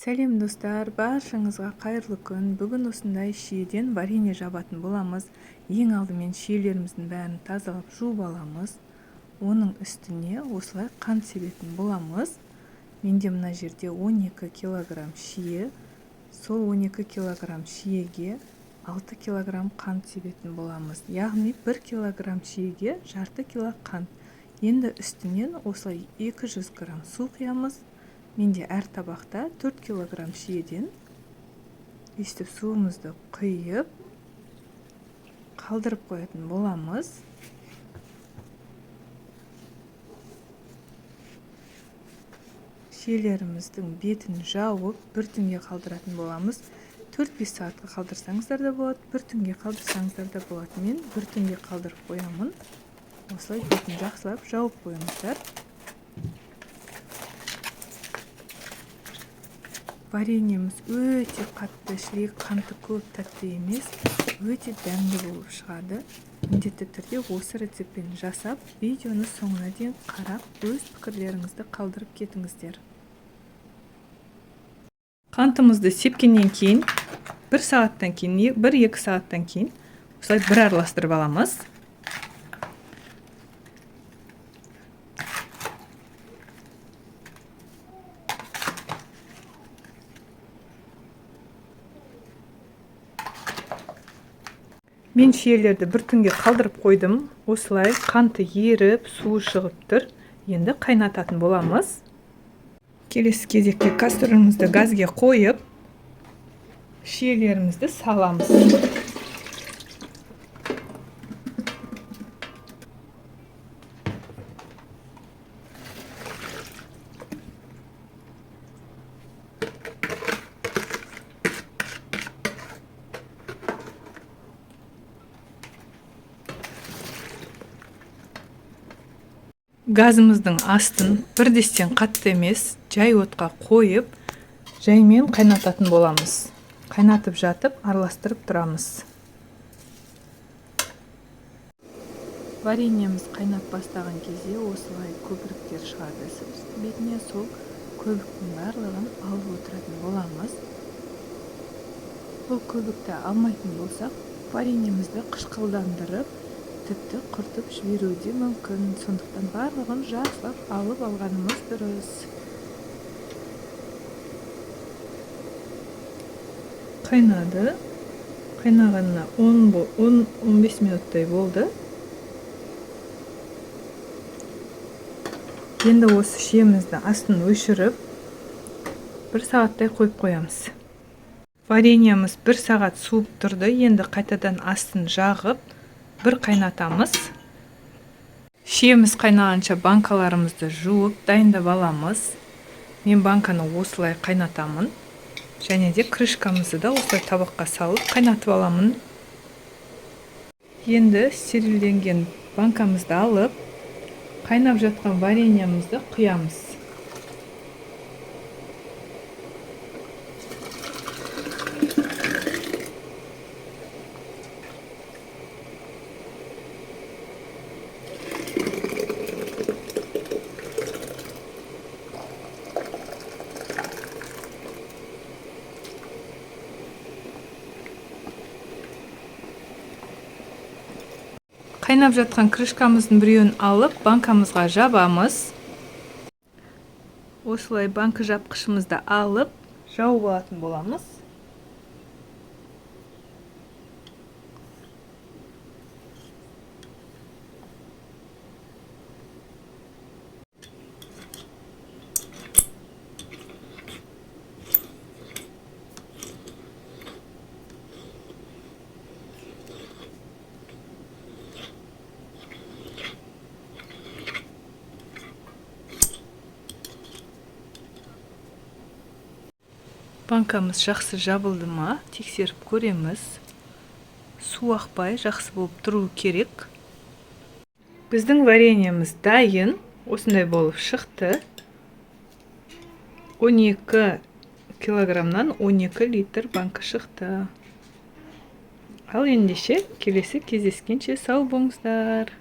Сәлем достар, баршаңызға қайырлы күн. Бүгін осындай шиеден варенье жабатын боламыз. Ең алдымен шиелеріміздің бәрін тазалап жуып аламыз. Оның үстіне осылай қант себетін боламыз. Менде мына жерде 12 килограмм шие. Сол 12 килограмм шиеге 6 килограмм қант себетін боламыз. Яғни 1 килограмм шиеге жарты кило қант. Енді үстінен осылай 200 грамм су құямыз. Менде әр табақта 4 килограмм шиеден өстіп суымызды құйып қалдырып қоятын боламыз. Шиелеріміздің бетін жауып бір түнге қалдыратын боламыз. 4-5 сағатқа қалдырсаңыздар да болады, бір түнге қалдырсаңыздар да болады. Мен бір түнге қалдырып қоямын. Осылай бетін жақсылап жауып қойыңыздар. Вареньеміз өте қатты, шірек, қанты көп, тәтті емес, өте дәмді болып шығады. Міндетті түрде осы рецептпен жасап, видеоны соңына дейін қарап, өз пікірлеріңізді қалдырып кетіңіздер. Қантымызды сепкеннен кейін, 1 сағаттан кейін, 1-2 сағаттан кейін, осылай бір араластырып аламыз. Мен шиелерді бір түнге қалдырып қойдым. Осылай қанты еріп, суы шығып тұр. Енді қайнататын боламыз. Келесі кезекте кастрюлямызды газге қойып, шиелерімізді саламыз. Газымыздың астын бірдестен қатты емес, жай отқа қойып, жаймен қайнататын боламыз. Қайнатып жатып, араластырып тұрамыз. Вареньеміз қайнап бастаған кезде осылай көбіріктер шығады. Бетіне сол көбіктің барлығын алып отыратын боламыз. Бұл көбікті алмайтын болсақ, вареньемізді қышқылдандырып, тіпті құртып жіберуде мүмкін. Сондықтан барлығын жақсылап алып алғанымыз дұрыс. Қайнады. Қайнағанына 10-15 минуттай болды. Енді осы шиемізді астын өшіріп, 1 сағаттай қойып қоямыз. Вареньеміз 1 сағат суып тұрды. Енді қайтадан астын жағып, бір қайнатамыз. Шиеміз қайнағанша банкаларымызды жуып, дайындап аламыз. Мен банканы осылай қайнатамын. Және де крышкамызды да осылай табаққа салып қайнатып аламын. Енді стерилденген банкамызды алып, қайнап жатқан вареньемізді құямыз. Қайнап жатқан крышкамыздың біреуін алып, банкамызға жабамыз. Осылай банка жапқышымызды алып, жауып алатын боламыз. Банкамыз жақсы жабылды ма, тексеріп көреміз. Су ақпай жақсы болып тұру керек. Біздің вареньеміз дайын, осындай болып шықты. 12 килограммнан 12 литр банка шықты. Ал ендеше келесі кездескенше сау болыңыздар.